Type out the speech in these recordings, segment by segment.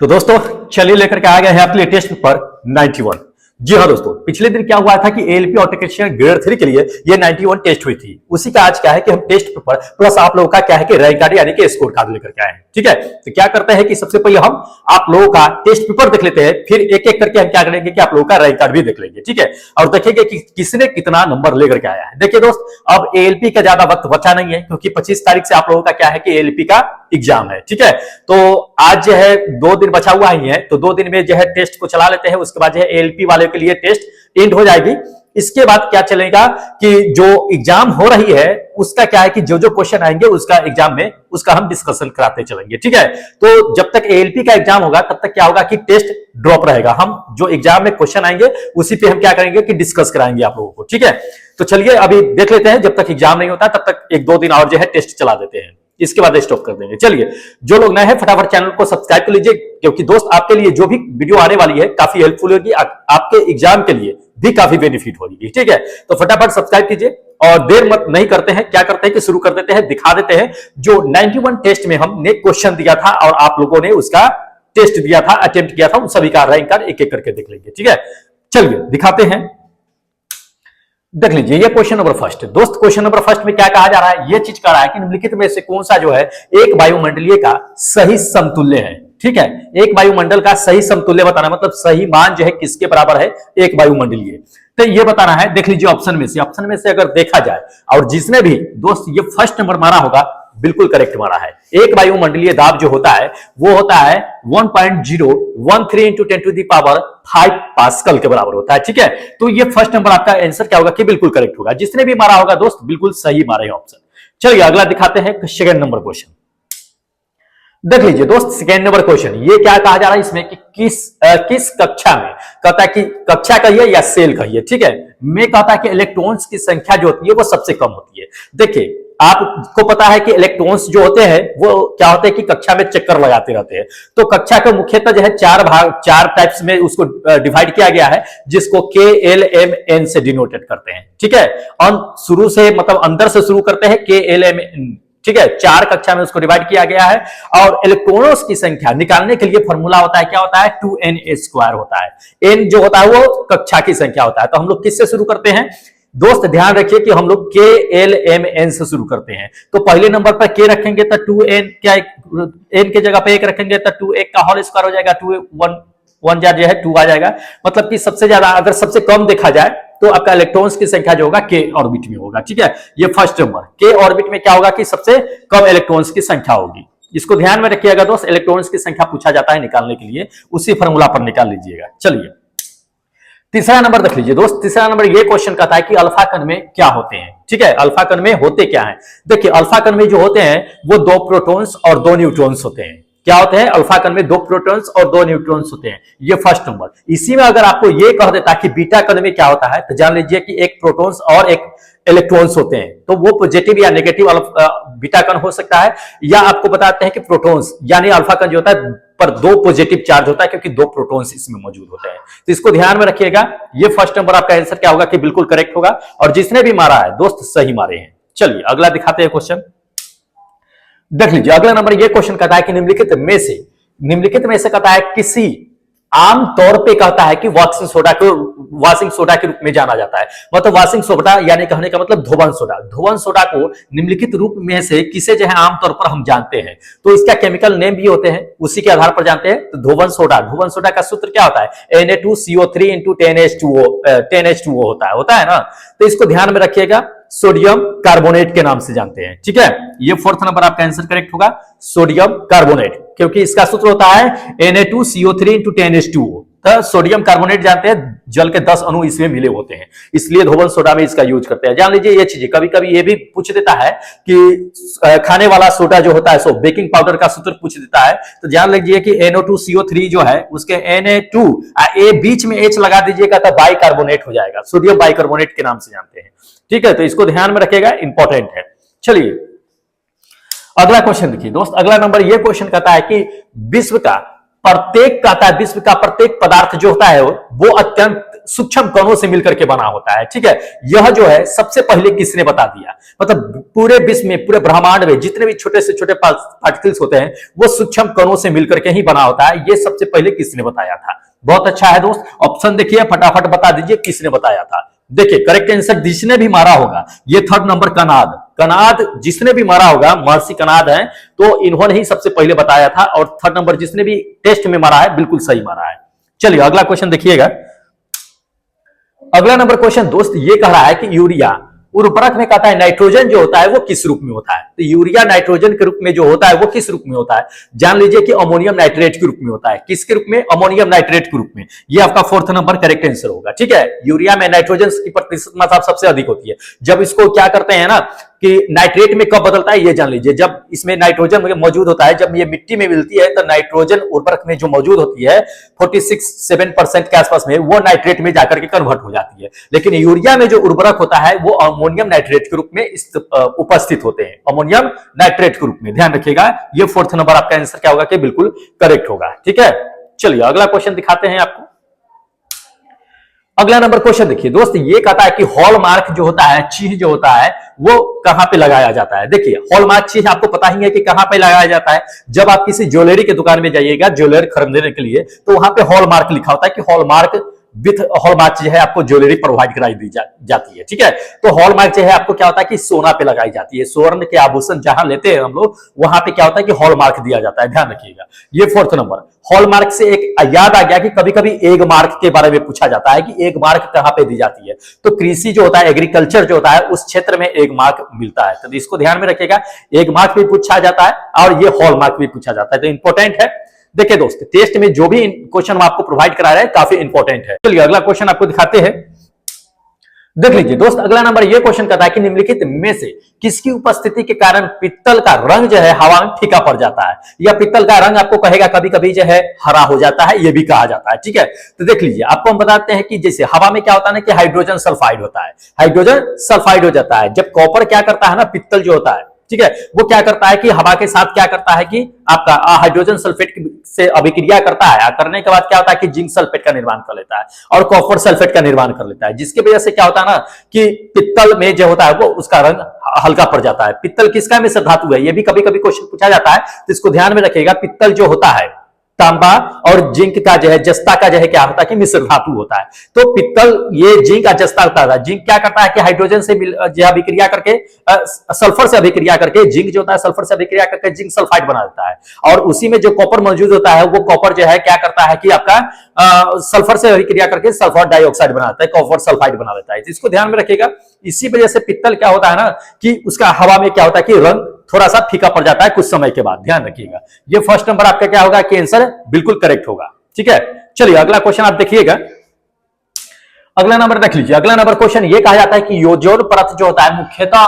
तो दोस्तों चलिए लेकर के आ गए हैं आपके लिए टेस्ट पेपर 91। जी हाँ दोस्तों, पिछले दिन क्या हुआ था कि एएलपी और टेक्नीशियन ग्रेड 3 के लिए ये 91 टेस्ट हुई थी। उसी का आज क्या है कि हम टेस्ट पेपर प्लस आप लोगों का क्या है कि रैंक कार्ड यानी कि स्कोर कार्ड लेकर के आए हैं। ठीक है, तो क्या करते हैं कि सबसे पहले हम आप लोगों का टेस्ट पेपर देख लेते हैं, फिर एक एक करके हम क्या करेंगे कि आप लोगों का रैंक कार्ड भी देख लेंगे। ठीक है, और देखेंगे कि किसने कितना नंबर लेकर के आया है। देखिए दोस्त, अब एएलपी का ज्यादा वक्त बचा नहीं है क्योंकि 25 तारीख से आप लोगों का क्या है कि एएलपी का एग्जाम है। ठीक है, तो आज जो है 2 दिन बचा हुआ ही है, तो 2 दिन में जो है टेस्ट को चला लेते हैं। उसके बाद जो है एएलपी वाले के लिए टेस्ट एंड हो जाएगी। इसके बाद क्या चलेगा कि जो एग्जाम हो रही है उसका क्या है कि जो जो क्वेश्चन आएंगे उसका एग्जाम में उसका हम डिस्कशन कराते चलेंगे। ठीक है, तो जब तक एएलपी का एग्जाम होगा तब तक क्या होगा कि टेस्ट ड्रॉप रहेगा। हम जो एग्जाम में क्वेश्चन आएंगे उसी पे हम क्या करेंगे कि डिस्कस कराएंगे आप लोगों को। ठीक है, तो चलिए अभी देख लेते हैं, जब तक एग्जाम नहीं होता तब तक 1-2 दिन और जो है टेस्ट चला देते हैं, इसके बाद स्टॉप कर देंगे। चलिए, जो लोग नए हैं फटाफट चैनल को सब्सक्राइब कर लीजिए, क्योंकि दोस्त आपके लिए जो भी वीडियो आने वाली है काफी हेल्पफुल होगी, आपके एग्जाम के लिए भी काफी बेनिफिट होगी। ठीक है, तो फटाफट सब्सक्राइब कीजिए और देर मत नहीं करते हैं, क्या करते हैं कि शुरू कर देते हैं, दिखा देते हैं जो 91 टेस्ट में हमने क्वेश्चन दिया था और आप लोगों ने उसका टेस्ट दिया था, अटेम्प्ट किया था, उन सभी का रैंक कार्ड एक एक करके देख लेंगे। ठीक है, चलिए दिखाते हैं, देख लीजिए। ये क्वेश्चन नंबर फर्स्ट दोस्त, क्वेश्चन नंबर फर्स्ट में क्या कहा जा रहा है, ये चीज कह रहा है कि निम्नलिखित में से कौन सा जो है एक वायुमंडलीय का सही समतुल्य है। ठीक है, एक वायुमंडल का सही समतुल्य बताना, मतलब सही मान जो है किसके बराबर है एक वायुमंडलीय, तो ये बताना है। देख लीजिए ऑप्शन में से अगर देखा जाए और जिसने भी दोस्त ये फर्स्ट नंबर मारा होगा बिल्कुल करेक्ट मारा है। एक वायुमंडलीय दाब जो होता है वो होता है 1.013 into 10⁵ पास्कल के बराबर होता है। ठीक है, तो ये फर्स्ट नंबर आपका आंसर क्या होगा कि बिल्कुल करेक्ट होगा। जिसने भी मारा होगा दोस्त बिल्कुल सही मारे ऑप्शन। चलिए अगला दिखाते हैं सेकंड नंबर क्वेश्चन। देख लीजिए दोस्त, सेकंड नंबर क्वेश्चन ये क्या कहा जा रहा है इसमें कि किस कक्षा में, कहता है कि कक्षा कहिए या सेल कहिए। ठीक है, मैं कहता है कि इलेक्ट्रॉन्स की संख्या जो होती है वो सबसे कम होती है। देखिए आपको पता है कि इलेक्ट्रॉन्स जो होते हैं वो क्या होते हैं कि कक्षा में चक्कर लगाते रहते हैं। तो कक्षा का मुख्यतः जो है 4 टाइप्स में उसको डिवाइड किया गया है, जिसको KLMN से डिनोटेड करते हैं। ठीक है, और शुरू से मतलब अंदर से शुरू करते हैं KLMN। ठीक है, 4 कक्षा में उसको डिवाइड किया गया है। और इलेक्ट्रॉनों की संख्या निकालने के लिए फॉर्मूला होता है, क्या होता है 2n² होता है। n जो होता है वो कक्षा की संख्या होता है। तो हम लोग किससे शुरू करते हैं दोस्त, ध्यान रखिए कि हम लोग KLMN से शुरू करते हैं। तो पहले नंबर पर K रखेंगे तो 2n, क्या n के जगह पे 1 रखेंगे तो 2 का होल स्क्वायर हो जाएगा, 1 जो है 2 आ जाएगा। मतलब कि सबसे ज्यादा अगर सबसे कम देखा जाए तो आपका इलेक्ट्रॉन्स की संख्या जो होगा K ऑर्बिट में होगा। ठीक है, ये फर्स्ट नंबर K ऑर्बिट में क्या होगा कि सबसे कम इलेक्ट्रॉन्स की संख्या होगी। इसको ध्यान में रखिएगा दोस्त, इलेक्ट्रॉन्स की संख्या पूछा जाता है निकालने के लिए, उसी फॉर्मूला पर निकाल लीजिएगा। चलिए तीसरा नंबर देख लीजिए दोस्त, तीसरा नंबर ये क्वेश्चन कहता है कि अल्फा कण में क्या होते हैं। ठीक है, अल्फा कण में होते क्या हैं। देखिए अल्फा कण में जो होते हैं वो 2 प्रोटॉन्स और 2 न्यूट्रॉन्स होते हैं। क्या होते हैं अल्फा कण में 2 प्रोटॉन्स और 2 न्यूट्रॉन्स होते हैं, ये फर्स्ट नंबर। इसी में अगर आपको ये कह देता कि बीटा कण में क्या होता है तो जान लीजिए कि एक प्रोटॉन्स और एक इलेक्ट्रॉन्स होते हैं। तो वो पॉजिटिव या नेगेटिव बीटा कण हो सकता है, या आपको बताते हैं कि प्रोटॉन्स यानी अल्फा कण जो होता है पर 2 पॉजिटिव चार्ज होता है क्योंकि 2 प्रोटॉन्स इसमें मौजूद होते हैं। तो इसको ध्यान में रखिएगा, ये फर्स्ट नंबर आपका आंसर क्या होगा कि बिल्कुल करेक्ट होगा। और जिसने भी मारा है दोस्त सही मारे हैं। चलिए अगला दिखाते हैं क्वेश्चन। देख लीजिए अगला नंबर ये क्वेश्चन कहता है कि निम्नलिखित में से कहता है किसी आम तौर पे कहता है कि वॉशिंग सोडा के रूप में जाना जाता है। मतलब वॉशिंग सोडा यानी कहने का मतलब धोवन सोडा को निम्नलिखित रूप में से किसे जो है आमतौर पर हम जानते हैं। तो इसका केमिकल नेम भी होते हैं, उसी के आधार पर जानते हैं। तो धोवन सोडा का सूत्र क्या होता है Na2CO3 into 10H2O होता है ना। तो इसको ध्यान में रखिएगा, सोडियम कार्बोनेट के नाम से जानते हैं। ठीक है, ये फोर्थ नंबर आपका आंसर करेक्ट होगा, सोडियम कार्बोनेट, क्योंकि इसका सूत्र होता है Na2CO3 into 10H2O। तो सोडियम कार्बोनेट जानते हैं, जल के 10 अणु इसमें मिले होते हैं, इसलिए धोवन सोडा में इसका यूज करते हैं। जान लीजिए ये चीजें, कभी कभी ये भी पूछ देता है कि खाने वाला सोडा जो होता है सो बेकिंग पाउडर का सूत्र पूछ देता है। तो जान लीजिए कि NO2CO3 जो है उसके Na2 ए बीच में H लगा दीजिएगा तो बाइकार्बोनेट हो जाएगा, सोडियम बाइकार्बोनेट के नाम से जानते हैं। ठीक है, तो इसको ध्यान में रखिएगा, इंपॉर्टेंट है। चलिए अगला क्वेश्चन देखिए दोस्त, अगला नंबर ये क्वेश्चन कहता है कि विश्व का प्रत्येक पदार्थ जो होता है वो अत्यंत सूक्ष्म कणों से मिलकर के बना होता है। ठीक है, यह जो है सबसे पहले किसने बता दिया, मतलब पूरे विश्व में, पूरे ब्रह्मांड में जितने भी छोटे से छोटे पार्टिकल्स होते हैं वो सूक्ष्म कणों से मिलकर के ही बना होता है। ये सबसे पहले किसने बताया था? बहुत अच्छा है दोस्त, ऑप्शन देखिए, फटाफट बता दीजिए किसने बताया था। देखिए करेक्ट आंसर जिसने भी मारा होगा, ये थर्ड नंबर कनाद, कनाद जिसने भी मारा होगा, महर्षि कनाद है, तो इन्होंने ही सबसे पहले बताया था। और थर्ड नंबर जिसने भी टेस्ट में मारा है बिल्कुल सही मारा है। चलिए अगला क्वेश्चन देखिएगा। अगला नंबर क्वेश्चन दोस्त ये कह रहा है कि यूरिया उर्वरक में कहता है नाइट्रोजन जो होता है वो किस रूप में होता है? तो यूरिया नाइट्रोजन के रूप में जो होता है वो किस रूप में होता है? जान लीजिए कि अमोनियम नाइट्रेट के रूप में होता है। किसके रूप में? अमोनियम नाइट्रेट के रूप में। ये आपका फोर्थ नंबर करेक्ट आंसर होगा। ठीक है, यूरिया में नाइट्रोजन की प्रतिशत मात्रा सबसे अधिक होती है। जब इसको क्या करते हैं ना कि नाइट्रेट में कब बदलता है ये जान लीजिए, जब इसमें नाइट्रोजन मौजूद होता है, जब ये मिट्टी में मिलती है तो नाइट्रोजन उर्वरक में जो मौजूद होती है 46-7% के आसपास में, वो नाइट्रेट में जाकर के कन्वर्ट हो जाती है। लेकिन यूरिया में जो उर्वरक होता है वो अमोनियम नाइट्रेट के रूप में उपस्थित होते हैं, अमोनियम नाइट्रेट के रूप में। ध्यान रखिएगा, ये फोर्थ नंबर आपका आंसर क्या होगा कि बिल्कुल करेक्ट होगा। ठीक है, चलिए अगला क्वेश्चन दिखाते हैं आपको। अगला नंबर क्वेश्चन देखिए दोस्त, ये कहता है कि हॉलमार्क जो होता है, चिन्ह जो होता है वो कहां पे लगाया जाता है? देखिए हॉलमार्क चिन्ह आपको पता ही है कि कहां पे लगाया जाता है। जब आप किसी ज्वेलरी की दुकान में जाइएगा ज्वेलरी खरीदने के लिए, तो वहां पे हॉलमार्क लिखा होता है कि हॉलमार्क विथ हॉलमार्क जो है आपको ज्वेलरी प्रोवाइड कराई दी जाती है। ठीक है, तो हॉलमार्क जो है आपको क्या होता है कि सोना पे लगाई जाती है, स्वर्ण के आभूषण जहां लेते हैं हम लोग वहां पे क्या होता है कि हॉलमार्क दिया जाता है। ध्यान रखिएगा, ये फोर्थ नंबर। हॉलमार्क से एक याद आ गया कि कभी कभी एग मार्क के बारे में पूछा जाता है कि एग मार्क कहां पे दी जाती है। तो कृषि जो होता है, एग्रीकल्चर जो होता है, उस क्षेत्र में एग मार्क मिलता है। तो इसको ध्यान में रखिएगा, एग मार्क भी पूछा जाता है और ये हॉलमार्क भी पूछा जाता है, तो इंपॉर्टेंट है। देखिए दोस्त, टेस्ट में जो भी क्वेश्चन हम आपको प्रोवाइड करा रहे हैं काफी इंपॉर्टेंट है। चलिए अगला क्वेश्चन आपको दिखाते हैं, देख लीजिए दोस्त। अगला नंबर ये क्वेश्चन कहता है कि निम्नलिखित में से किसकी उपस्थिति के कारण पित्तल का रंग जो है हवा में फीका पड़ जाता है? या पित्तल का रंग आपको कहेगा कभी कभी जो है हरा हो जाता है, ये भी कहा जाता है। ठीक है, तो देख लीजिए, आपको हम बताते हैं कि जैसे हवा में क्या होता है ना कि हाइड्रोजन सल्फाइड होता है, हाइड्रोजन सल्फाइड हो जाता है। जब कॉपर क्या करता है ना, पित्तल जो होता है, ठीक है, वो क्या करता है कि हवा के साथ क्या करता है कि आपका हाइड्रोजन सल्फेट से अभिक्रिया करता है। करने के बाद क्या होता है कि जिंक सल्फेट का निर्माण कर लेता है और कॉपर सल्फेट का निर्माण कर लेता है, जिसकी वजह से क्या होता है ना कि पित्तल में जो होता है वो उसका रंग हल्का पड़ जाता है। पित्तल किसका मिश्र धातु है? ये भी कभी कभी क्वेश्चन पूछा जाता है, तो इसको ध्यान में रखिएगा। पित्तल जो होता है तांबा और जिंक का जो है, जस्ता का जो है क्या होता है कि मिश्र धातु होता है। तो पित्तल ये जिंक का जस्ता होता है। जिंक क्या करता है कि हाइड्रोजन से अभिक्रिया करके सल्फर से अभिक्रिया करके, जिंक जो होता है सल्फर से अभिक्रिया करके जिंक सल्फाइड बना देता है। और उसी में जो कॉपर मौजूद होता है वो कॉपर जो है क्या करता है कि आपका सल्फर से अभिक्रिया करके सल्फर डाइऑक्साइड बनाता है, कॉपर सल्फाइड बना देता है। इसको ध्यान में रखिएगा। इसी वजह से पित्तल क्या होता है ना कि उसका हवा में क्या होता है कि रंग थोड़ा सा फीका पड़ जाता है कुछ समय के बाद। ध्यान रखिएगा, ये फर्स्ट नंबर आपका क्या होगा कि आंसर बिल्कुल करेक्ट होगा। ठीक है, चलिए अगला क्वेश्चन आप देखिएगा। अगला नंबर देख लीजिए। अगला नंबर क्वेश्चन ये कहा जाता है कि ओजोन परत जो होता है मुख्यतः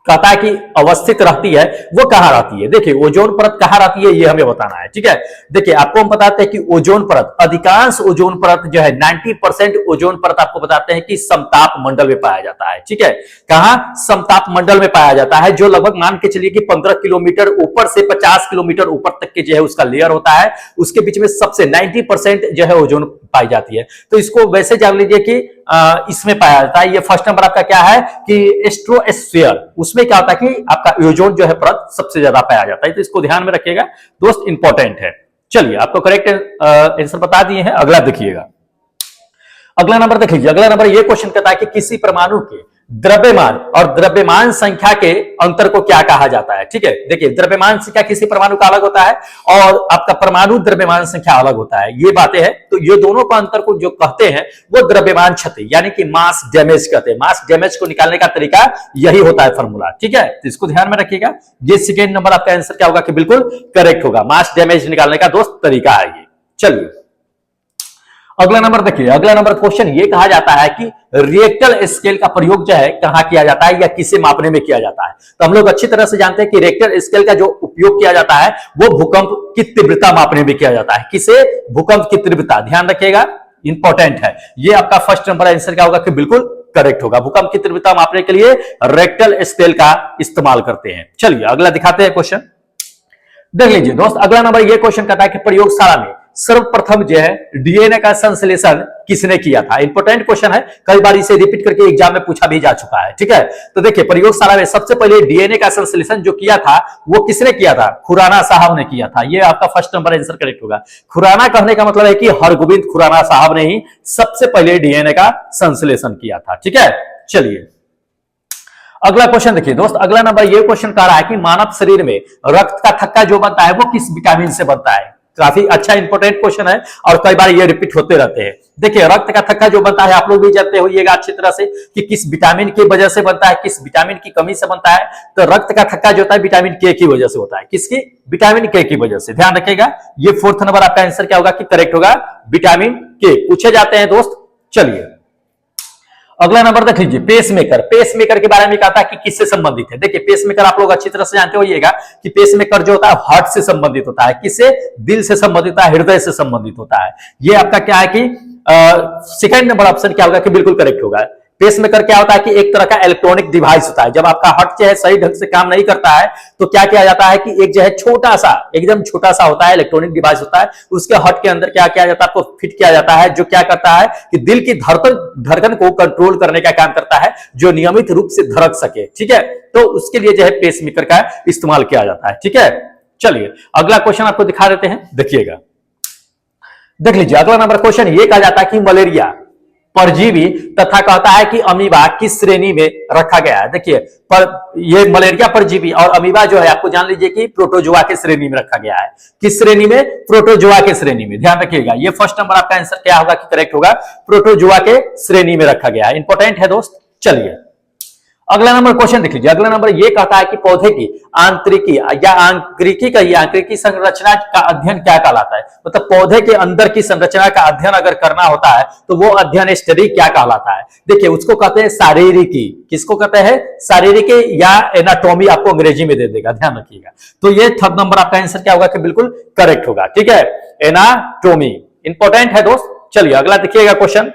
कहता है कि अवस्थित रहती है, वो कहां रहती है? देखिए ओजोन परत कहां रहती है ये हमें बताना है। ठीक है, देखिए आपको हम बताते हैं कि ओजोन परत, अधिकांश ओजोन परत जो है 90% ओजोन परत आपको बताते हैं कि समताप मंडल में पाया जाता है। ठीक है, कहां? समताप मंडल में पाया जाता है, जो लगभग मान के चलिए कि 15 किलोमीटर ऊपर से 50 किलोमीटर ऊपर तक के जो है उसका लेयर होता है। उसके बीच में सबसे 90% जो है ओजोन पाई जाती है। तो इसको वैसे जान लीजिए कि इसमें पाया जाता है। ये फर्स्ट नंबर आपका क्या है कि स्ट्रोस्फीयर, उसमें क्या होता है कि आपका ओजोन जो है परत सबसे ज्यादा पाया जाता है। तो इसको ध्यान में रखिएगा दोस्त, इंपॉर्टेंट है। चलिए आपको करेक्ट आंसर बता दिए हैं। अगला देखिएगा, अगला नंबर देख लीजिए। अगला नंबर ये क्वेश्चन कहता है कि किसी परमाणु के द्रव्यमान और द्रव्यमान संख्या के अंतर को क्या कहा जाता है? ठीक है, देखिए द्रव्यमान संख्या किसी परमाणु का अलग होता है और आपका परमाणु द्रव्यमान संख्या अलग होता है, ये बातें हैं। तो ये दोनों का अंतर को जो कहते हैं वो द्रव्यमान क्षति यानी कि मास डैमेज कहते हैं। मास डैमेज को निकालने का तरीका यही होता है फॉर्मूला। ठीक है, तो इसको ध्यान में रखिएगा। ये सेकेंड नंबर आपका आंसर क्या होगा कि बिल्कुल करेक्ट होगा। मास डैमेज निकालने का दोस्त तरीका है ये। चलिए अगला नंबर देखिए। अगला नंबर क्वेश्चन ये कहा जाता है कि रिएक्टर स्केल का प्रयोग जो है कहां किया जाता है या किसे मापने में किया जाता है? तो हम लोग अच्छी तरह से जानते हैं कि रिएक्टर स्केल का जो उपयोग किया जाता है वो भूकंप की तीव्रता मापने में किया जाता है। किसे? भूकंप की तीव्रता। ध्यान रखिएगा, इंपॉर्टेंट है। ये आपका फर्स्ट नंबर आंसर क्या होगा कि बिल्कुल करेक्ट होगा। भूकंप की तीव्रता मापने के लिए रिएक्टर स्केल का इस्तेमाल करते हैं। चलिए अगला दिखाते हैं क्वेश्चन, देख लीजिए दोस्त। अगला नंबर ये क्वेश्चन कहता है कि प्रयोगशाला में सर्वप्रथम जो है डीएनए का संश्लेषण किसने किया था? इंपॉर्टेंट क्वेश्चन है, कई बार इसे रिपीट करके एग्जाम में पूछा भी जा चुका है। ठीक है, तो देखिए प्रयोगशाला में सबसे पहले डीएनए का संश्लेषण जो किया था वो किसने किया था? खुराना साहब ने किया था। ये आपका फर्स्ट नंबर आंसर करेक्ट होगा। खुराना कहने का मतलब है कि हरगोविंद खुराना साहब ने ही सबसे पहले डीएनए का संश्लेषण किया था। ठीक है, चलिए अगला क्वेश्चन देखिए दोस्त। अगला नंबर ये क्वेश्चन कह रहा है कि मानव शरीर में रक्त का थक्का जो बनता है वो किस विटामिन से बनता है? काफी अच्छा इंपॉर्टेंट क्वेश्चन है और कई बार ये रिपीट होते रहते हैं। देखिए रक्त का थक्का जो बनता है आप लोग भी जानते होइएगा अच्छी तरह से कि किस विटामिन की वजह से बनता है, किस विटामिन की कमी से बनता है। तो रक्त का थक्का जो होता है विटामिन के की वजह से होता है। किसकी? विटामिन के की वजह से। ध्यान रखिएगा, ये फोर्थ नंबर आपका आंसर क्या होगा कि करेक्ट होगा, विटामिन के पूछे जाते हैं दोस्त। चलिए अगला नंबर देख लीजिए, पेसमेकर। पेसमेकर के बारे में कहा था कि किससे संबंधित है? देखिए पेसमेकर आप लोग अच्छी तरह से जानते होइएगा कि पेसमेकर जो होता है हार्ट से संबंधित होता है। किससे? दिल से संबंधित होता है, हृदय से संबंधित होता है। ये आपका क्या है कि सेकंड नंबर ऑप्शन क्या होगा कि बिल्कुल करेक्ट होगा। पेसमेकर क्या होता है कि एक तरह का इलेक्ट्रॉनिक डिवाइस होता है। जब आपका हार्ट जो है सही ढंग से काम नहीं करता है तो क्या किया जाता है कि एक जो है छोटा सा, एकदम छोटा सा होता है, इलेक्ट्रॉनिक डिवाइस होता है, उसके हार्ट के अंदर क्या किया जाता है, आपको फिट किया जाता है, जो क्या करता है कि दिल की धड़कन को कंट्रोल करने का काम करता है, जो नियमित रूप से धड़क सके। ठीक है, तो उसके लिए जो है पेसमेकर का इस्तेमाल किया जाता है। ठीक है, चलिए अगला क्वेश्चन आपको दिखा देते हैं, देखिएगा देख लीजिए। अगला नंबर क्वेश्चन ये कहा जाता है कि मलेरिया परजीवी तथा कहता है कि अमीबा किस श्रेणी में रखा गया है? देखिए ये मलेरिया परजीवी और अमीबा जो है आपको जान लीजिए कि प्रोटोजोआ के श्रेणी में रखा गया है। किस श्रेणी में? प्रोटोजोआ के श्रेणी में। ध्यान रखिएगा, ये फर्स्ट नंबर आपका आंसर क्या होगा कि करेक्ट होगा, प्रोटोजोआ के श्रेणी में रखा गया है। इंपॉर्टेंट है दोस्त। चलिए अगला नंबर क्वेश्चन देख लीजिए। अगला नंबर ये कहता है कि पौधे की आंतरिकी या आंतरिकी संरचना का अध्ययन क्या कहलाता है? मतलब पौधे के अंदर की संरचना का अध्ययन अगर करना होता है तो वो अध्ययन स्टडी क्या कहलाता है? देखिए उसको कहते हैं शारीरिकी। किसको कहते हैं? शारीरिकी या एनाटॉमी आपको अंग्रेजी में दे देगा, ध्यान रखिएगा। तो ये थर्ड नंबर आपका आंसर क्या होगा कि बिल्कुल करेक्ट होगा। ठीक है, एनाटॉमी इंपॉर्टेंट है दोस्त। चलिए अगला देखिएगा क्वेश्चन।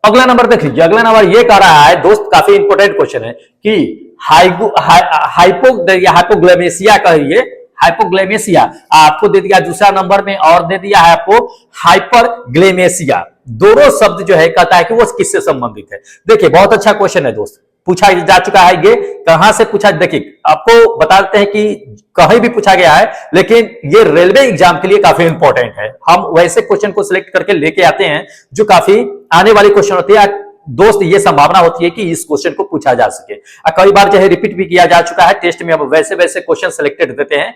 अगला नंबर देख लीजिए। अगला नंबर ये कह रहा है दोस्त, काफी इंपॉर्टेंट क्वेश्चन है कि हाइपोग्लाइमेशिया कहिए, हाइपोग्लाइमेशिया आपको दे दिया दूसरा नंबर में और दे दिया है आपको हाइपरग्लाइमेशिया। दोनों शब्द जो है कहता है कि वो किससे संबंधित है। देखिए बहुत अच्छा क्वेश्चन है दोस्त, पूछा जा चुका है। ये कहां से पूछा? देखिए आपको बता देते हैं कि कहीं भी पूछा गया है, लेकिन ये रेलवे एग्जाम के लिए काफी इंपॉर्टेंट है। हम वैसे क्वेश्चन को सिलेक्ट करके लेके आते हैं जो काफी आने वाली क्वेश्चन होती है दोस्त। ये संभावना होती है कि इस क्वेश्चन को पूछा जा सके। कई बार जो है रिपीट भी किया जा चुका है टेस्ट में। अब वैसे वैसे क्वेश्चन सिलेक्टेड देते हैं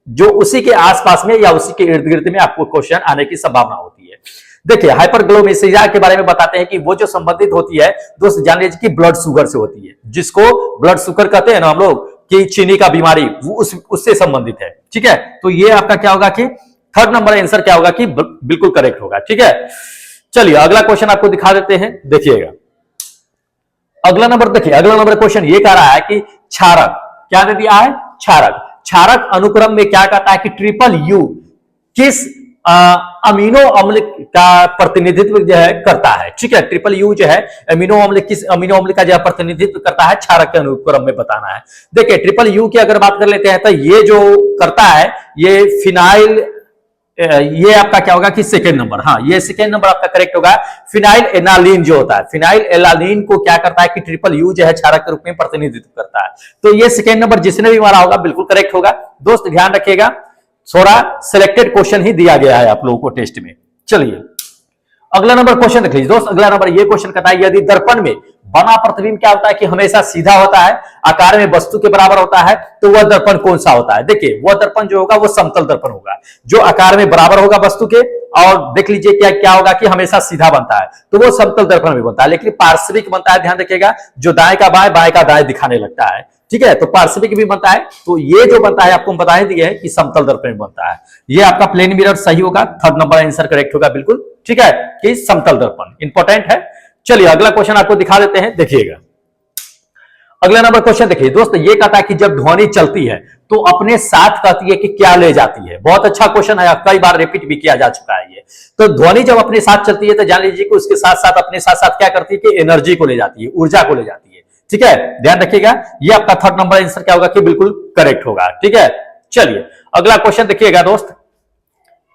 जो उसी के आसपास में या उसी के इर्द गिर्द में आपको क्वेश्चन आने की संभावना होती है। देखिए हाइपरग्लाइमेशिया के बारे में बताते हैं कि वो जो संबंधित होती है दोस्त, जान लीजिए कि ब्लड शुगर से होती है, जिसको ब्लड शुगर कहते हैं ना हम लोग कि चीनी का बीमारी, वो उससे संबंधित है। ठीक है, तो ये आपका क्या होगा कि थर्ड नंबर आंसर क्या होगा कि बिल्कुल करेक्ट होगा। ठीक है, चलिए अगला क्वेश्चन आपको दिखा देते हैं, देखिएगा अगला नंबर। देखिए अगला नंबर क्वेश्चन ये कह रहा है कि क्षारक, क्या दे दिया है? क्षारक। क्षारक अनुक्रम में क्या कहता है कि ट्रिपल यू किस अमीनो अम्ल का प्रतिनिधित्व जो है करता है? ठीक है, ट्रिपल यू जो है अमीनो अम्ल, किस अमीनो अम्ल का जो है प्रतिनिधित्व करता है? क्षारक के अनुक्रम में बताना है। देखिए ट्रिपल यू की अगर बात कर लेते हैं तो ये जो करता है ये फिनाइल, ये आपका क्या होगा कि सेकेंड नंबर, हाँ ये सेकेंड नंबर आपका करेक्ट होगा। फिनाइल एनालिन जो होता है, फिनाइल एनालिन को क्या करता है कि ट्रिपल यू जो है क्षारक के रूप में प्रतिनिधित्व करता है। तो ये सेकेंड नंबर जिसने भी मारा होगा बिल्कुल करेक्ट होगा। दोस्त ध्यान रखिएगा, थोड़ा सिलेक्टेड क्वेश्चन ही दिया गया है आप लोगों को टेस्ट में। चलिए अगला नंबर क्वेश्चन देख लीजिए दोस्त। अगला नंबर ये क्वेश्चन कहता है यदि दर्पण में बना प्रतिबिंब क्या होता है कि हमेशा सीधा होता है, आकार में वस्तु के बराबर होता है, तो वह दर्पण कौन सा होता है? देखिए वह दर्पण जो होगा वो समतल दर्पण होगा, जो आकार में बराबर होगा वस्तु के, और देख लीजिए क्या क्या होगा कि हमेशा सीधा बनता है, तो वो समतल दर्पण में बनता है। लेकिन पार्श्विक बनता है, ध्यान रखिएगा, जो दाएं का बाएं, बाएं का दाएं दिखाने लगता है। ठीक है, तो पार्श्विक भी बनता है। तो ये जो बनता है आपको बता दिए है कि समतल दर्पण में बनता है। ये आपका प्लेन मिरर सही होगा, थर्ड नंबर आंसर करेक्ट होगा बिल्कुल। ठीक है, कि समतल दर्पण इंपॉर्टेंट है। चलिए अगला क्वेश्चन आपको दिखा देते हैं, देखिएगा अगला नंबर क्वेश्चन। देखिए दोस्त ये कहता है कि जब ध्वनि चलती है तो अपने साथ कहती है कि क्या ले जाती है? बहुत अच्छा क्वेश्चन है, कई बार रिपीट भी किया जा चुका है ये। तो ध्वनि जब अपने साथ चलती है तो जान लीजिए कि उसके साथ साथ अपने साथ साथ क्या करती है कि एनर्जी को ले जाती है, ऊर्जा को ले जाती है। ठीक है, ध्यान रखिएगा, ये आपका थर्ड नंबर आंसर क्या होगा कि बिल्कुल करेक्ट होगा। ठीक है, चलिए अगला क्वेश्चन देखिएगा दोस्त।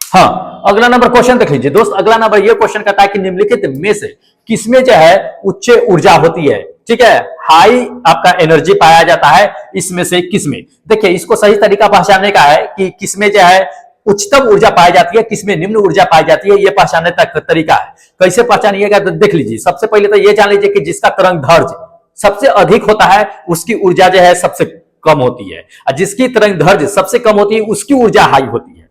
हाँ, अगला नंबर क्वेश्चन देख लीजिए दोस्त। अगला नंबर ये क्वेश्चन कहता है कि निम्नलिखित में से किसमें जो है उच्च ऊर्जा होती है। ठीक है, हाई आपका एनर्जी पाया जाता है, इसमें से किसमें। देखिए, इसको सही तरीका पहचानने का है कि किसमें जो है उच्चतम ऊर्जा पाई जाती है, किसमें निम्न ऊर्जा पाई जाती है, यह पहचानने तक तरीका है। कैसे पहचानिएगा तो देख लीजिए। सबसे पहले तो यह जान लीजिए कि जिसका तरंग दैर्ध्य सबसे अधिक होता है उसकी ऊर्जा जो है सबसे कम होती है, और जिसकी तरंग दैर्ध्य सबसे कम होती है उसकी ऊर्जा हाई होती है।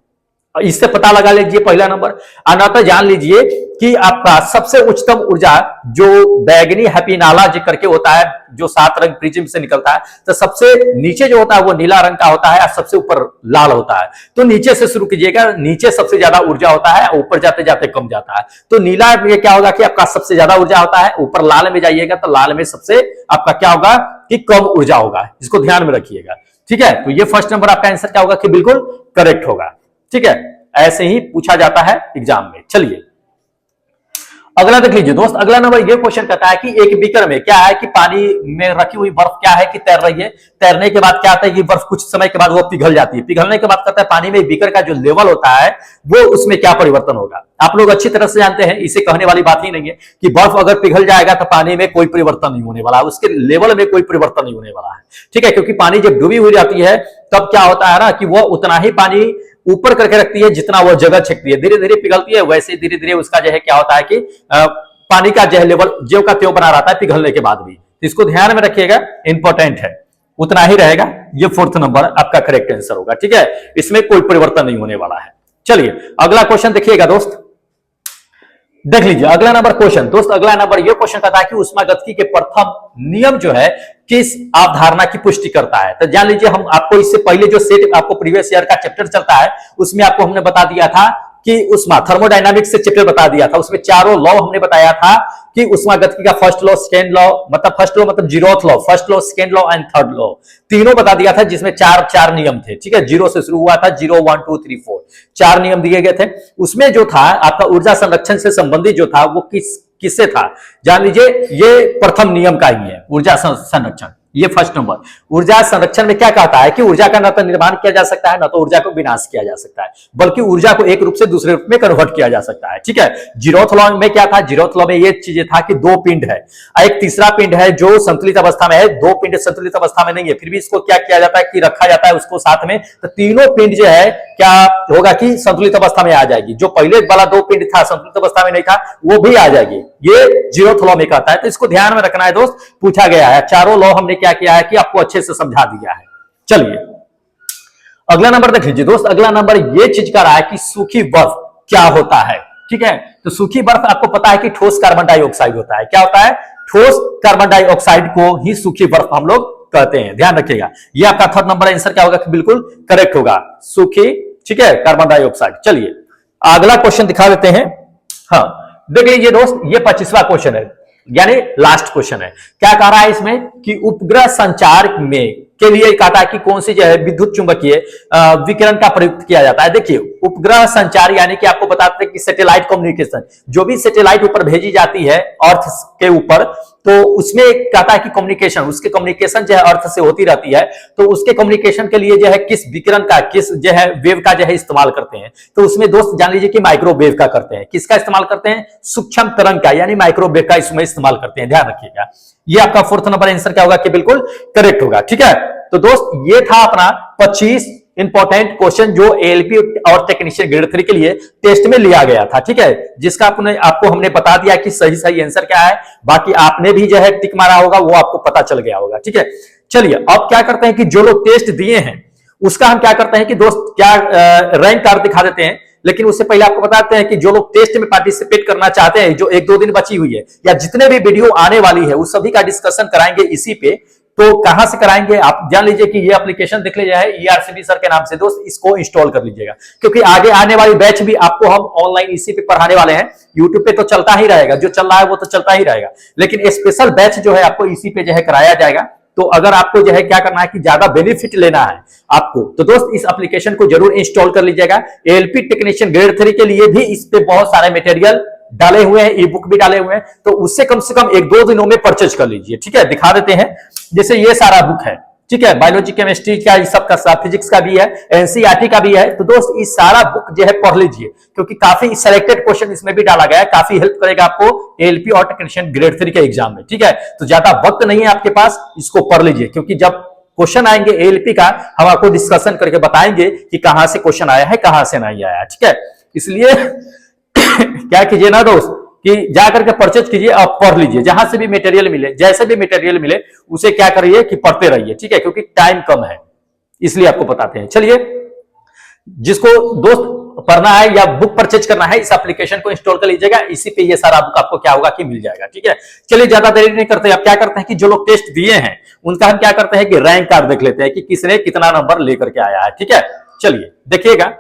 इससे पता लगा लीजिए पहला नंबर। अनंत जान लीजिए कि आपका सबसे उच्चतम ऊर्जा जो बैगनी हैप्पीनाला जी करके होता है, जो 7 रंग प्रिज्म से निकलता है, तो सबसे नीचे जो होता है वो नीला रंग का होता है और सबसे ऊपर लाल होता है। तो नीचे से शुरू कीजिएगा, नीचे सबसे ज्यादा ऊर्जा होता है, ऊपर जाते जाते कम जाता है। तो नीला में क्या होगा कि आपका सबसे ज्यादा ऊर्जा होता है, ऊपर लाल में जाइएगा तो लाल में सबसे आपका क्या होगा कि कम ऊर्जा होगा। इसको ध्यान में रखिएगा। ठीक है, तो ये फर्स्ट नंबर आपका आंसर क्या होगा कि बिल्कुल करेक्ट होगा। ठीक है, ऐसे ही पूछा जाता है एग्जाम में। चलिए अगला देख लीजिए दोस्त। अगला नंबर ये क्वेश्चन कहता है कि एक बीकर में क्या है कि पानी में रखी हुई बर्फ क्या है कि तैर रही है। तैरने के बाद क्या आता है कि बर्फ कुछ समय के बाद वो पिघल जाती है। पिघलने के बाद कहता है पानी में बीकर का जो लेवल होता है वो उसमें क्या परिवर्तन होगा। आप लोग अच्छी तरह से जानते हैं, इसे कहने वाली बात ही नहीं है कि बर्फ अगर पिघल जाएगा तो पानी में कोई परिवर्तन नहीं होने वाला, उसके लेवल में कोई परिवर्तन नहीं होने वाला है। ठीक है, क्योंकि पानी जब डूबी हुई रहती है तब क्या होता है ना कि वह उतना ही पानी ऊपर करके रखती है जितना वो जगह छेकती है। धीरे धीरे पिघलती है, वैसे धीरे धीरे उसका जो है क्या होता है कि पानी का जो है लेवल ज्यों का त्यों बना रहता है पिघलने के बाद भी। तो इसको ध्यान में रखिएगा, इंपॉर्टेंट है, उतना ही रहेगा। ये फोर्थ नंबर आपका करेक्ट आंसर होगा। ठीक है, इसमें कोई परिवर्तन नहीं होने वाला है। चलिए अगला क्वेश्चन देखिएगा दोस्त, देख लीजिए अगला नंबर क्वेश्चन दोस्त। अगला नंबर ये क्वेश्चन कहता है कि ऊष्मागतिकी के प्रथम नियम जो है किस अवधारणा की पुष्टि करता है। तो जान लीजिए, हम आपको इससे पहले जो सेट आपको प्रीवियस ईयर का चैप्टर चलता है उसमें आपको हमने बता दिया था कि उष्मा थर्मोडायनामिक्स से चैप्टर बता दिया था। उसमें चारों लॉ हमने बताया था कि उष्मागतिकी का फर्स्ट लॉ, सेकेंड लॉ, मतलब फर्स्ट लॉ मतलब zeroth law, first law, second law and third law, तीनों बता दिया था, जिसमें चार नियम थे। ठीक है, जीरो से शुरू हुआ था, 0 1 2 3 4 4 नियम दिए गए थे। उसमें जो था आपका ऊर्जा संरक्षण से संबंधित जो था वो किससे था, जान लीजिए ये प्रथम नियम का ही है, ऊर्जा संरक्षण। ये फर्स्ट नंबर। ऊर्जा संरक्षण में क्या कहता है कि ऊर्जा का न तो निर्माण किया जा सकता है, न तो ऊर्जा को विनाश किया जा सकता है, बल्कि ऊर्जा को एक रूप से दूसरे रूप में कन्वर्ट किया जा सकता है। ठीक है, जीरोथ लॉ में क्या था, जीरोथ लॉ में ये चीजें था कि 2 पिंड है, एक तीसरा पिंड है जो संतुलित अवस्था में है, 2 पिंड संतुलित अवस्था में नहीं है, फिर भी इसको क्या किया जाता है कि रखा जाता है उसको साथ में। तो तीनों पिंड जो है क्या होगा कि संतुलित अवस्था में आ जाएगी। जो पहले वाला 2 पिंड था संतुलित अवस्था में नहीं था वो भी आ जाएगी। ये जीरोथ लॉ में कहता है। तो इसको ध्यान में रखना है दोस्त, पूछा गया है। चारों लॉ हमने क्या किया है कि आपको अच्छे से समझा दिया है। चलिए अगला नंबर देख लीजिए दोस्त। अगला नंबर ये चीज का रहा है कि सूखी बर्फ क्या होता है। ठीक है, तो सूखी बर्फ आपको पता है कि ठोस कार्बन डाइऑक्साइड होता है। क्या होता है, ठोस कार्बन डाइऑक्साइड को ही सूखी बर्फ हम लोग कहते हैं, ध्यान रखिएगा। ये आपका थर्ड नंबर आंसर क्या होगा कि बिल्कुल करेक्ट होगा, सूखी, ठीक है, कार्बन डाइऑक्साइड। चलिए अगला क्वेश्चन दिखा देते हैं। हाँ देख लीजिए दोस्त, ये 25वां क्वेश्चन है, यानी लास्ट क्वेश्चन है। क्या कह रहा है इसमें कि उपग्रह संचार में के लिए कहता है कि कौन सी जो है विद्युत चुंबकीय विकिरण का प्रयुक्त किया जाता है। देखिए उपग्रह संचार यानी कि आपको बताते हैं कि सैटेलाइट कम्युनिकेशन, जो भी सैटेलाइट ऊपर भेजी जाती है अर्थ के ऊपर, तो उसमें कहता है कि कम्युनिकेशन, उसके कम्युनिकेशन जो है अर्थ से होती रहती है, तो उसके कम्युनिकेशन के लिए जो है किस विकिरण का, किस जो है वेव का जो है इस्तेमाल करते हैं। तो उसमें दोस्त जान लीजिए कि माइक्रोवेव का करते हैं। किसका इस्तेमाल करते हैं, सूक्ष्म तरंग का, यानी माइक्रोवेव का इसमें इस्तेमाल करते हैं, ध्यान रखिएगा। ये आपका फोर्थ नंबर आंसर क्या होगा कि बिल्कुल करेक्ट होगा। ठीक है, तो दोस्त ये था अपना 25 इंपॉर्टेंट क्वेश्चन जो एएलपी और टेक्नीशियन ग्रेड 3 के लिए टेस्ट में लिया गया था। ठीक है, जिसका आपको हमने बता दिया कि सही आंसर क्या है। बाकी आपने भी जो है टिक मारा होगा, वो आपको पता चल गया होगा। ठीक है, चलिए अब क्या करते हैं कि जो लोग टेस्ट दिए हैं उसका हम क्या करते हैं कि दोस्त क्या रैंक कार्ड दिखा देते हैं। लेकिन उससे पहले आपको बताते हैं कि जो लोग टेस्ट में पार्टिसिपेट करना चाहते हैं, जो 1-2 दिन बची हुई है या जितने भी वीडियो आने वाली है उस सभी का डिस्कशन कराएंगे इसी पे। तो कहां से कराएंगे आप जान लीजिए कि ये एप्लीकेशन देख लीजिए है ERCB सर के नाम से। दोस्त इसको इंस्टॉल कर लीजिएगा, क्योंकि आगे आने वाली बैच भी आपको हम ऑनलाइन इसी पे पढ़ाने वाले हैं। यूट्यूब पे तो चलता ही रहेगा, जो चल रहा है वो तो चलता ही रहेगा, लेकिन स्पेशल बैच जो है आपको इसी पे जो है कराया जाएगा। तो अगर आपको जो है क्या करना है कि ज्यादा बेनिफिट लेना है आपको, तो दोस्त इस एप्लीकेशन को जरूर इंस्टॉल कर लीजिएगा। एएलपी टेक्नीशियन ग्रेड 3 के लिए भी इस पे बहुत सारे मटेरियल डाले हुए हैं, ई बुक भी डाले हुए हैं, तो उससे कम से कम 1-2 दिनों में परचेज कर लीजिए। ठीक है, दिखा देते हैं। जैसे ये सारा बुक है, ठीक है, बायोलॉजी, केमिस्ट्री का, इस सब का, फिजिक्स का भी है, एनसीईआरटी का भी है। तो दोस्त इस सारा बुक जो है पढ़ लीजिए, क्योंकि काफी सिलेक्टेड क्वेश्चन इसमें भी डाला गया है, काफी हेल्प करेगा आपको एएलपी और टेक्नीशियन ग्रेड 3 के एग्जाम में। ठीक है, तो ज्यादा वक्त नहीं है आपके पास, इसको पढ़ लीजिए, क्योंकि जब क्वेश्चन आएंगे एएलपी का, हम आपको डिस्कशन करके बताएंगे कि कहां से क्वेश्चन आया है, कहां से नहीं आया है। ठीक है, इसलिए क्या कीजिए ना दोस्त कि जाकर के परचेज कीजिए और पढ़ लीजिए, जहां से भी मटेरियल मिले, जैसे भी मटेरियल मिले उसे क्या करिए कि पढ़ते रहिए। ठीक है, क्योंकि टाइम कम है, इसलिए आपको बताते हैं। चलिए, जिसको दोस्त पढ़ना है या बुक परचेज करना है, इस एप्लीकेशन को इंस्टॉल कर लीजिएगा, इसी पे ये सारा बुक आपको क्या होगा कि मिल जाएगा। ठीक है, चलिए ज्यादा देरी नहीं करते, अब क्या करते हैं कि जो लोग टेस्ट दिए हैं उनका हम क्या करते हैं कि रैंक कार्ड देख लेते हैं कि किसने कितना नंबर लेकर के आया है। ठीक है, चलिए देखिएगा,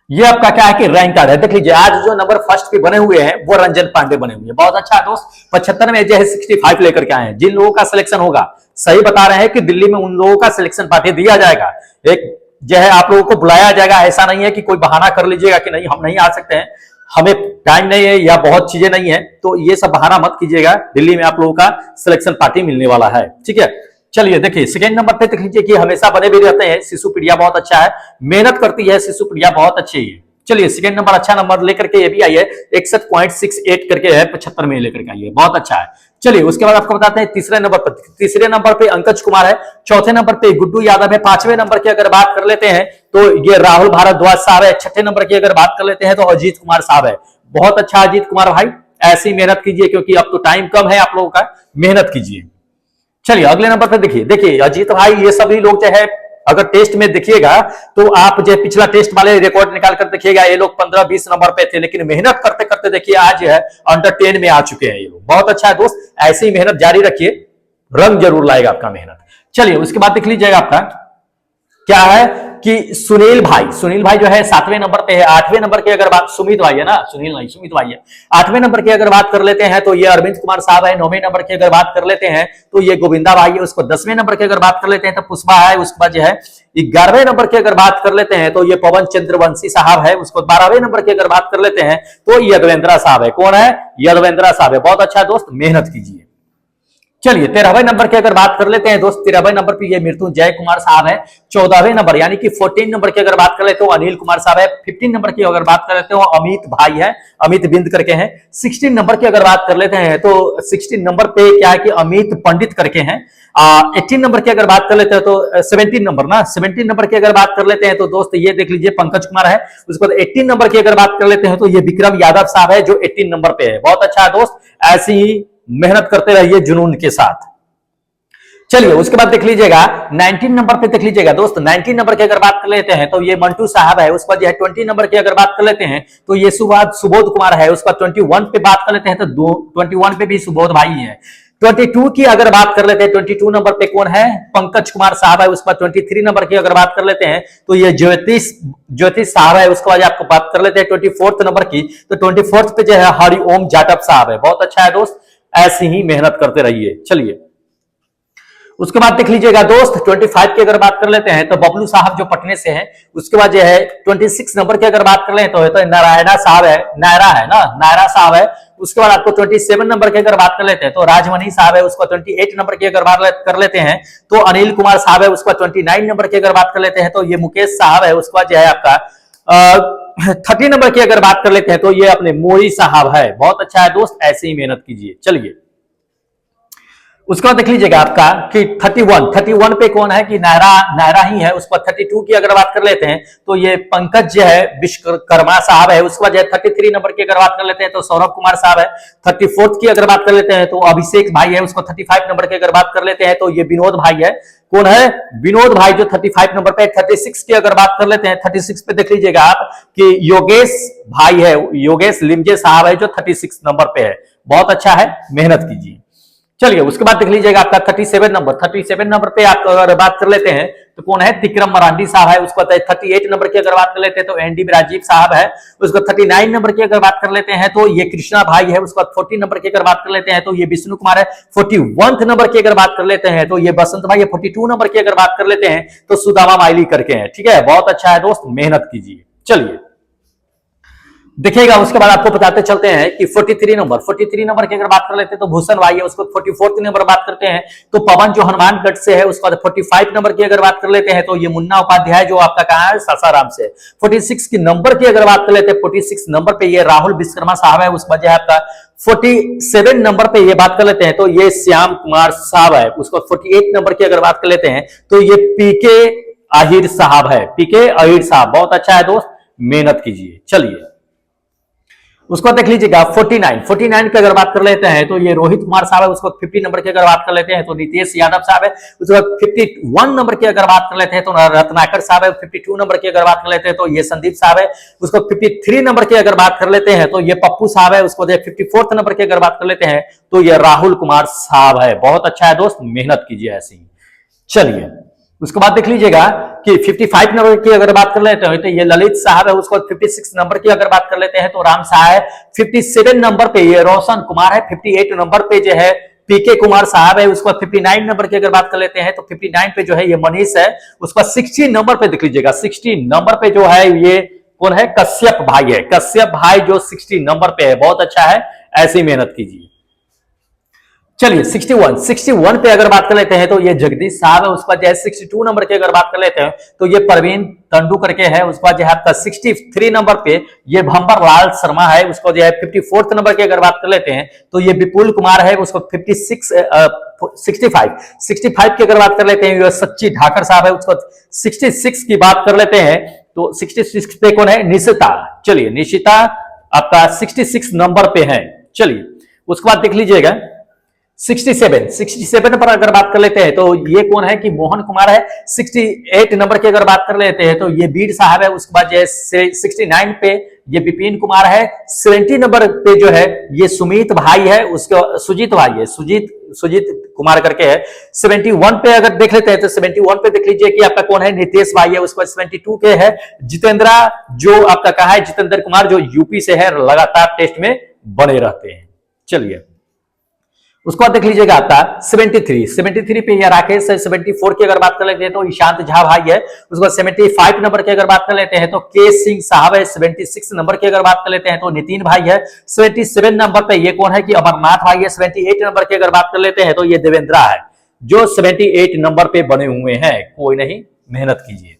ये आपका क्या है कि रैंक कार्ड है। देख लीजिए, आज जो नंबर फर्स्ट पे बने हुए हैं वो रंजन पांडे बने हुए हैं, बहुत अच्छा है दोस्त। 75 में जो है 65 लेकर के आए हैं। जिन लोगों का सिलेक्शन होगा, सही बता रहे हैं कि दिल्ली में उन लोगों का सिलेक्शन पार्टी दिया जाएगा, एक जो है आप लोगों को बुलाया जाएगा। ऐसा नहीं है कि कोई बहाना कर लीजिएगा कि नहीं हम नहीं आ सकते हैं, हमें टाइम नहीं है या बहुत चीजें नहीं है, तो ये सब बहाना मत कीजिएगा। दिल्ली में आप लोगों का सिलेक्शन पार्टी मिलने वाला है। ठीक है, चलिए देखिए, सेकेंड नंबर पे देख लीजिए कि हमेशा बने भी रहते हैं शिशुप्रिया, बहुत अच्छा है, मेहनत करती है शिशुप्रिया, बहुत अच्छी है। चलिए, सेकेंड नंबर अच्छा नंबर लेकर के ये भी आई है, 61.68 करके है, 75 में लेकर के आई है, बहुत अच्छा है। चलिए, उसके बाद आपको बताते हैं तीसरे नंबर पे अंकज कुमार है, चौथे नंबर पे गुड्डू यादव है, पांचवें नंबर की अगर बात कर लेते हैं तो ये राहुल भारद्वाज साहब है, छठे नंबर की अगर बात कर लेते हैं तो अजीत कुमार साहब है। बहुत अच्छा अजीत कुमार भाई, ऐसी मेहनत कीजिए, क्योंकि अब तो टाइम कम है आप लोगों का, मेहनत कीजिए। चलिए अगले नंबर पर देखिए अजीत भाई, ये सभी लोग जो है अगर टेस्ट में देखिएगा तो आप जो पिछला टेस्ट वाले रिकॉर्ड निकाल कर देखिएगा, ये लोग 15-20 नंबर पे थे, लेकिन मेहनत करते करते देखिए आज जो है अंडर 10 में आ चुके हैं ये लोग। बहुत अच्छा है दोस्त, ऐसी मेहनत जारी रखिए, रंग जरूर लाएगा आपका मेहनत। चलिए, उसके बाद देख लीजिएगा आपका क्या है कि सुनील भाई जो है 7वें नंबर पे है। 8वें नंबर की अगर बात, सुमित भाई है ना, सुनील नहीं, सुमित भाई है। 8वें नंबर की अगर बात कर लेते हैं तो ये अरविंद कुमार साहब है। 9वें नंबर की अगर बात कर लेते हैं तो ये गोविंदा भाई है। उसको 10वें नंबर की अगर बात कर लेते हैं तो पुष्पा है। उसके बाद जो है 11वें नंबर की अगर बात कर लेते हैं तो ये पवन चंद्रवंशी साहब है। उसको 12वें नंबर की अगर बात कर लेते हैं तो यदवेंद्रा साहब है। कौन है? यदवेंद्रा साहब है। बहुत अच्छा दोस्त, मेहनत कीजिए। चलिए 13वें नंबर की अगर बात कर लेते हैं दोस्त, 13वें नंबर पे ये मृत्युंजय कुमार साहब है। 14वें नंबर यानी कि 14 नंबर की अगर बात कर लेते हो अनिल कुमार साहब है। 15 नंबर की अगर बात कर लेते हो अमित भाई है, अमित बिंद करके हैं। 16 नंबर की अगर बात कर लेते हैं तो 16 नंबर पे क्या है कि अमित पंडित करके हैं। 18 नंबर की अगर बात कर लेते हैं तो 17 नंबर की अगर बात कर लेते हैं तो दोस्त ये देख लीजिए पंकज कुमार है। उसके बाद 18 नंबर की अगर बात कर लेते हैं तो ये विक्रम यादव साहब है जो 18 नंबर पे है। बहुत अच्छा है दोस्त, ऐसी ही मेहनत करते रहिए जुनून के साथ। चलिए उसके बाद देख लीजिएगा 19 नंबर पे देख लीजिएगा दोस्त, 19 नंबर की अगर बात कर लेते हैं तो ये मंटू साहब है। उसके बाद 20 नंबर की अगर बात कर लेते हैं तो ये सुबोध कुमार है। उसके बाद 21 पे बात कर लेते हैं तो 21 पे भी सुबोध भाई है। 22 की अगर बात कर लेते हैं, 22 नंबर पे कौन है? पंकज कुमार साहब है। उसके बाद 23 नंबर की अगर बात कर लेते हैं तो ये ज्योतिष साहब है। उसके बाद आपको बात कर लेते हैं 24 नंबर की, तो 24 पे जो है हरिओम जाटव साहब है। बहुत अच्छा है दोस्त, ऐसी ही मेहनत करते रहिए। चलिए उसके बाद देख लीजिएगा दोस्त 25 की अगर बात कर लेते हैं तो बबलू साहब जो पटने से हैं। उसके बाद जो है 26 नंबर की अगर बात कर लें तो नारायणा साहब है, नायरा साहब है। उसके बाद आपको 27 नंबर की अगर बात कर लेते हैं तो राजमणि साहब है। उसको 28 नंबर की अगर बात कर लेते हैं तो अनिल कुमार साहब है। उसके बाद 29 नंबर की अगर बात कर लेते हैं तो ये मुकेश साहब है। उसके बाद जो है आपका 30 नंबर की अगर बात कर लेते हैं तो ये अपने मोरी साहब है। बहुत अच्छा है दोस्त, ऐसे ही मेहनत कीजिए। चलिए उसके बाद देख लीजिएगा आपका कि 31 पे कौन है कि नायरा ही है। उसके बाद 32 की अगर बात कर लेते हैं तो ये पंकज जो है विश्वकर्मा साहब है। उसके बाद 33 नंबर की अगर बात कर लेते हैं तो सौरभ कुमार साहब है। 34 की अगर बात कर लेते हैं तो अभिषेक भाई है। उसको 35 नंबर की अगर बात कर लेते हैं तो ये विनोद भाई है। कौन है? विनोद भाई जो 35 नंबर पे। 36 की अगर बात कर लेते हैं, 36 पे देख लीजिएगा आप कि योगेश भाई है, योगेश लिमजे साहब है जो 36 नंबर पे है। बहुत अच्छा है, मेहनत कीजिए। चलिए उसके बाद देख लीजिएगा आपका 37 नंबर पे आप अगर बात कर लेते हैं तो कौन है? तिक्रम मरांडी साहब है। उसके बाद 38 नंबर की अगर बात कर लेते हैं तो एनडी राजीव साहब है। उसके बाद 39 नंबर की अगर बात कर लेते हैं तो ये कृष्णा भाई है। उसके बाद 40 नंबर की अगर बात कर लेते हैं तो ये विष्णु कुमार है। 41 नंबर की अगर बात कर लेते हैं तो ये बसंत भाई है। 42 नंबर की अगर बात कर लेते हैं तो सुदामा माइली करके हैं। ठीक है, बहुत अच्छा है दोस्त, मेहनत कीजिए। चलिए देखिएगा उसके बाद आपको बताते चलते हैं कि 43 नंबर की अगर बात कर लेते हैं तो भूषण भाई है, उसको 44 नंबर बात करते हैं तो पवन जो हनुमानगढ़ से है। उसके बाद 45 नंबर की अगर बात कर लेते हैं तो ये मुन्ना उपाध्याय जो आपका कहाँ है, सासाराम से। 46 की नंबर की अगर बात कर लेते हैं 46 नंबर पे ये राहुल विश्वकर्मा साहब है। उसके बाद जो है आपका 47 नंबर पे ये बात कर लेते हैं तो ये श्याम कुमार साहब है। उसको 48 नंबर की अगर बात कर लेते हैं तो ये पीके आहिर साहब है, पीके आहिर साहब। बहुत अच्छा है दोस्त, मेहनत कीजिए। चलिए उसको देख लीजिएगा 49 की अगर बात कर लेते हैं तो ये रोहित कुमार साहब है। उसको 50 नंबर की अगर बात कर लेते हैं तो नितेश यादव साहब है। उसके बाद 51 नंबर की अगर बात कर लेते हैं तो रत्नाकर साहब है। 52 नंबर की अगर बात कर लेते हैं तो ये संदीप साहब है। उसको 53 नंबर की अगर बात कर लेते हैं तो ये पप्पू साहब है। उसको 54 नंबर की अगर बात कर लेते हैं तो ये राहुल कुमार साहब है। बहुत अच्छा है दोस्त, मेहनत कीजिए ऐसे ही। चलिए उसके बाद देख लीजिएगा कि 55 नंबर की अगर बात कर लेते हैं तो ये ललित साहब है। उसको 56 नंबर की अगर बात कर लेते हैं तो राम साहब है। 57 नंबर पे ये रोशन कुमार है। 58 नंबर पे जो है पीके कुमार साहब है। उसको 59 नंबर की अगर बात कर लेते हैं तो 59 पे जो है ये मनीष है। उसका 60 नंबर पे देख लीजिएगा, 60 नंबर पे जो है ये कौन है, कश्यप भाई है। कश्यप भाई जो 60 नंबर पे है, बहुत अच्छा है, ऐसी मेहनत कीजिए। चलिए 61 पे अगर बात कर लेते हैं तो ये जगदीश साहब है। उसके बाद 62 नंबर की अगर बात कर लेते हैं तो ये प्रवीण तंडू करके है। उसके बाद जो है आपका 63 नंबर पे ये भंबर लाल शर्मा है। उसको जो है 54 नंबर की अगर बात कर लेते हैं तो ये विपुल कुमार है। उसको 65 की अगर बात कर लेते हैं ये सच्ची ढाकर साहब है। उसको 66 की बात कर लेते हैं तो 66 पे कौन है, निशिता। चलिए निशिता आपका 66 नंबर पे है। चलिए उसके बाद देख लीजिएगा 67 पर अगर बात कर लेते हैं तो ये कौन है कि मोहन कुमार है। 68 नंबर की अगर बात कर लेते हैं तो ये बीर साहब है। उसके बाद 69 पे ये विपिन कुमार है। 70 नंबर पे जो है ये सुमित भाई है। उसके सुजीत भाई है, सुजीत कुमार करके है। 71 पे अगर देख लेते हैं तो 71 पे देख लीजिए कि आपका कौन है, नितेश भाई है। उसके बाद 72 के है जितेंद्रा, जो आपका कहा है जितेंद्र कुमार, जो यूपी से है, लगातार टेस्ट में बने रहते हैं। चलिए उसको देख लीजिएगा आपका 73 पे ये राकेश है। 74 की अगर बात कर लेते हैं तो ईशांत झा भाई है। उसको 75 नंबर की अगर बात कर लेते हैं तो के सिंह साहब है। 76 नंबर की अगर बात कर लेते हैं तो नितिन भाई है। 77 नंबर पे ये कौन है कि अमरनाथ भाई है। 78 नंबर की अगर बात कर लेते हैं तो ये देवेंद्रा है, जो 78 नंबर पे बने हुए हैं। कोई नहीं, मेहनत कीजिए।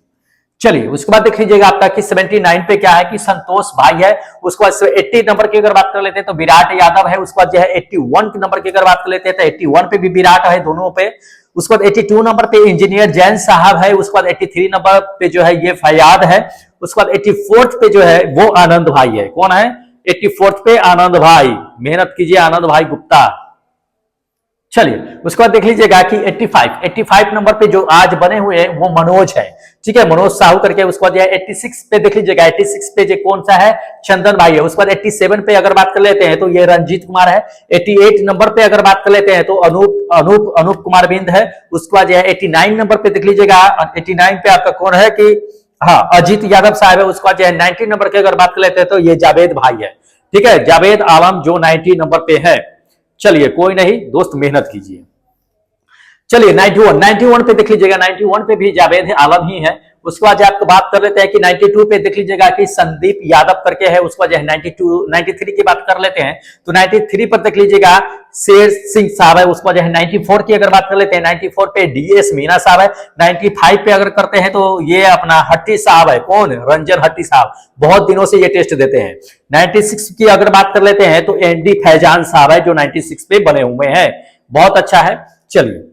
चलिए उसके बाद देख लीजिएगा आपका कि 79 पे क्या है कि संतोष भाई है। उसके बाद 80 नंबर की अगर बात कर लेते हैं तो विराट यादव है। उसके बाद जो है 81 नंबर की अगर बात कर लेते हैं तो 81 पे भी विराट है, दोनों पे। उसके बाद 82 नंबर पे इंजीनियर जैन साहब है। उसके बाद 83 नंबर पे जो है ये फयाद है। उसके बाद 84 पे जो है वो आनंद भाई है। कौन है, 84 पे आनंद भाई। मेहनत कीजिए आनंद भाई गुप्ता। चलिए उसके बाद देख लीजिएगा कि 85 नंबर पे जो आज बने हुए हैं वो मनोज है। ठीक है, मनोज साहू करके। उसके बाद 86 पे देख लीजिएगा, 86 पे जो कौन सा है, चंदन भाई है। उसके बाद 87 पे अगर बात कर लेते हैं तो ये रंजीत कुमार है। 88 नंबर पे अगर बात कर लेते हैं तो अनूप कुमार बिंद है। उसके बाद 89 नंबर पे देख लीजिएगा, 89 पे आपका कौन है कि हाँ अजीत यादव साहब है। उसके बाद 90 नंबर की अगर बात कर लेते हैं तो ये जावेद भाई है। ठीक है, जावेद आलम जो 90 नंबर पे है। चलिए कोई नहीं दोस्त, मेहनत कीजिए। चलिए 91 पे देख लीजिएगा, 91 पे भी जावेद आलम ही है। उसके बाद आपको बात कर लेते हैं कि 92 पे देख लीजिएगा कि संदीप यादव करके है। उसके बाद 93 की बात कर लेते हैं तो 93 पर देख लीजिएगा शेर सिंह साहब है। उसके बाद 94 की अगर बात कर लेते हैं 94 पे डीएस मीना साहब है। 95 पे अगर करते हैं तो ये अपना हट्टी साहब है। कौन, रंजन हट्टी साहब, बहुत दिनों से ये टेस्ट देते हैं। 96 की अगर बात कर लेते हैं तो एनडी फैजान साहब है, जो 96 पे बने हुए हैं। बहुत अच्छा है। चलिए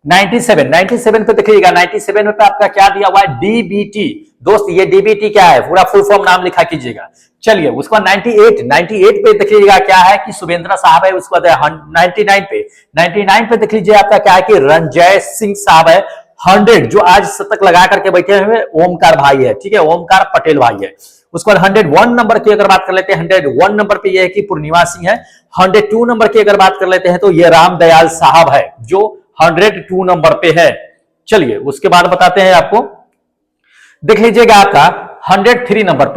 97 पे देखिएगा, 97 पे आपका क्या दिया हुआ है, डीबीटी। दोस्त ये डीबीटी क्या है, पूरा फुल फॉर्म नाम लिखा कीजिएगा। चलिए उसका 98 पे देख लीजिएगा क्या है कि सुरेंद्र साहब है। उसके बाद 99 पे देख लीजिए आपका क्या है कि रंजय सिंह साहब है। 100 जो आज शतक लगा करके बैठे हुए ओमकार भाई है। ठीक है, ओमकार पटेल भाई है। उसके बाद 101 नंबर की अगर बात कर लेते हैं, 101 नंबर पे ये है कि पूर्णिमा सिंह है। 102 नंबर की अगर बात कर लेते हैं तो ये रामदयाल साहब है, जो 102 नंबर पे है। चलिए उसके बाद बताते हैं आपको, देख लीजिएगा आपका 103 नंबर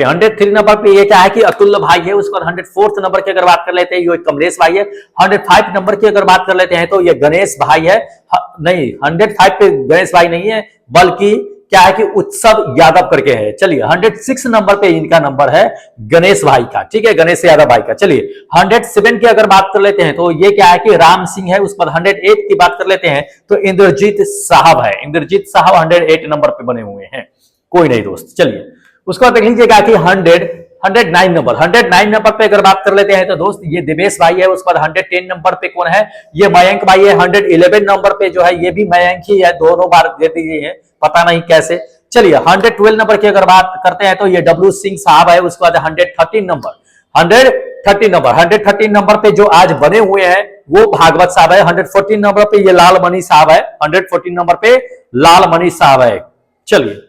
पे ये क्या है कि अतुल्य भाई है। उसके बाद 104 नंबर की अगर बात कर लेते हैं ये कमलेश भाई है। 105 नंबर की अगर बात कर लेते हैं तो ये गणेश भाई है। नहीं, 105 पे गणेश भाई नहीं है, बल्कि क्या है कि उत्सव यादव करके है। चलिए 106 नंबर पे इनका नंबर है गणेश भाई का, ठीक है, गणेश यादव भाई का। चलिए 107 की अगर बात कर लेते हैं तो ये क्या है कि राम सिंह है। उस पर 108 की बात कर लेते हैं तो इंद्रजीत साहब है, इंद्रजीत साहब 108 नंबर पे बने हुए हैं। कोई नहीं दोस्त। चलिए उसके बाद देख लीजिएगा कि 109 नंबर पे अगर बात कर लेते हैं तो दोस्त ये दिवेश भाई है। उसके बाद 110 नंबर पे कौन है, ये मयंक भाई है। 111 नंबर पे जो है ये भी मयंक ही है, दोनों बार दे दिए हैं, पता नहीं कैसे। चलिए 112 नंबर की अगर बात करते हैं तो ये डब्ल्यू सिंह साहब है। उसके बाद 113 नंबर पे जो आज बने हुए हैं वो भागवत साहब है। 114 नंबर पे ये लालमणि साहब है, 114 नंबर पे लालमणि साहब है। चलिए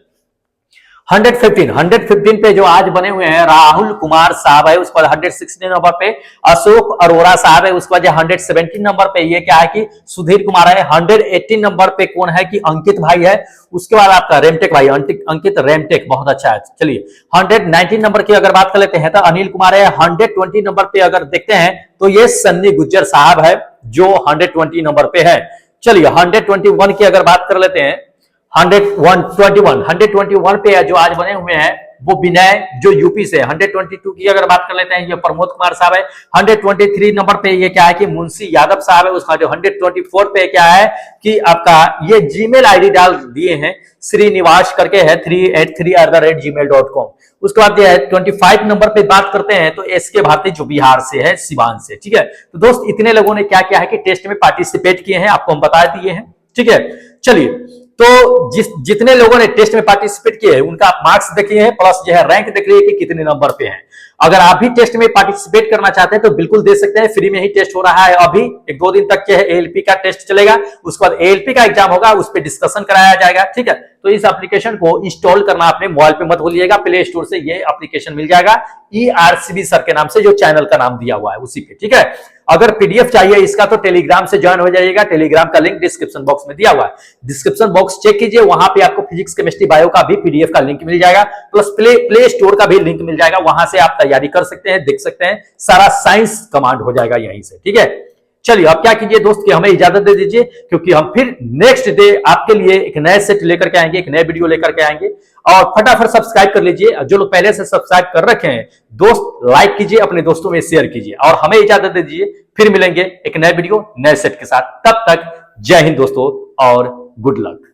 115 पे जो आज बने हुए हैं राहुल कुमार साहब है। उसके बाद 116 नंबर पे अशोक अरोड़ा साहब है। उसके बाद 117 नंबर पे ये क्या है कि सुधीर कुमार है। 118 नंबर पे कौन है कि अंकित भाई है। उसके बाद आपका रेमटेक भाई, अंकित रेमटेक, बहुत अच्छा है। चलिए 119 नंबर की अगर बात कर लेते हैं तो अनिल कुमार है। 120 नंबर पे अगर देखते हैं तो ये सन्नी गुज्जर साहब है जो 120 नंबर पे है। चलिए 121 की अगर बात कर लेते हैं 121 पे जो आज बने हुए हैं वो विनय जो यूपी से। 122 की अगर बात कर लेते हैं ये प्रमोद कुमार साहब है। 123 नंबर पे ये क्या है कि मुंशी यादव साहब है। उसका जो 124 पे क्या है कि आपका ये जीमेल आईडी डाल दिए हैं श्रीनिवास करके है 383@gmail.com। उसके बाद ये है 25 नंबर पे बात करते हैं तो एसके भारती जो बिहार से है, सिवान से, ठीक है। तो दोस्त इतने लोगों ने क्या किया है कि टेस्ट में पार्टिसिपेट किए हैं, आपको हम बता दिए हैं, ठीक है। चलिए तो जितने लोगों ने टेस्ट में पार्टिसिपेट किए हैं उनका आप मार्क्स देख लिए हैं, प्लस जो है रैंक देख लिए कि कितने नंबर पे हैं। अगर आप भी टेस्ट में पार्टिसिपेट करना चाहते हैं तो बिल्कुल दे सकते हैं, फ्री में ही टेस्ट हो रहा है। अभी 1-2 दिन तक है एएलपी का टेस्ट चलेगा, उसके बाद एएलपी का एग्जाम होगा, उस पर डिस्कशन कराया जाएगा, ठीक है। तो इस एप्लीकेशन को इंस्टॉल करना अपने मोबाइल पे मत भूलिएगा, प्ले स्टोर से ये एप्लीकेशन मिल जाएगा ERCB सर के नाम से, जो चैनल का नाम दिया हुआ है उसी पे, ठीक है। अगर पीडीएफ चाहिए इसका तो टेलीग्राम से ज्वाइन हो जाइएगा, टेलीग्राम का लिंक डिस्क्रिप्शन बॉक्स में दिया हुआ है, डिस्क्रिप्शन बॉक्स चेक कीजिए, वहां पे आपको फिजिक्स केमिस्ट्री बायो का भी पीडीएफ का लिंक मिल जाएगा, प्लस प्ले स्टोर का भी लिंक मिल जाएगा, वहां से आप तैयारी कर सकते हैं, देख सकते हैं, सारा साइंस कमांड हो जाएगा यहीं से, ठीक है। चलिए अब क्या कीजिए दोस्त कि हमें इजाजत दे दीजिए, क्योंकि हम फिर नेक्स्ट डे आपके लिए एक नए सेट लेकर के आएंगे, एक नए वीडियो लेकर के आएंगे। और फटाफट सब्सक्राइब कर लीजिए, जो लोग पहले से सब्सक्राइब कर रखे हैं दोस्त लाइक कीजिए, अपने दोस्तों में शेयर कीजिए, और हमें इजाजत दे दीजिए, फिर मिलेंगे एक नए वीडियो नए सेट के साथ। तब तक जय हिंद दोस्तों और गुड लक।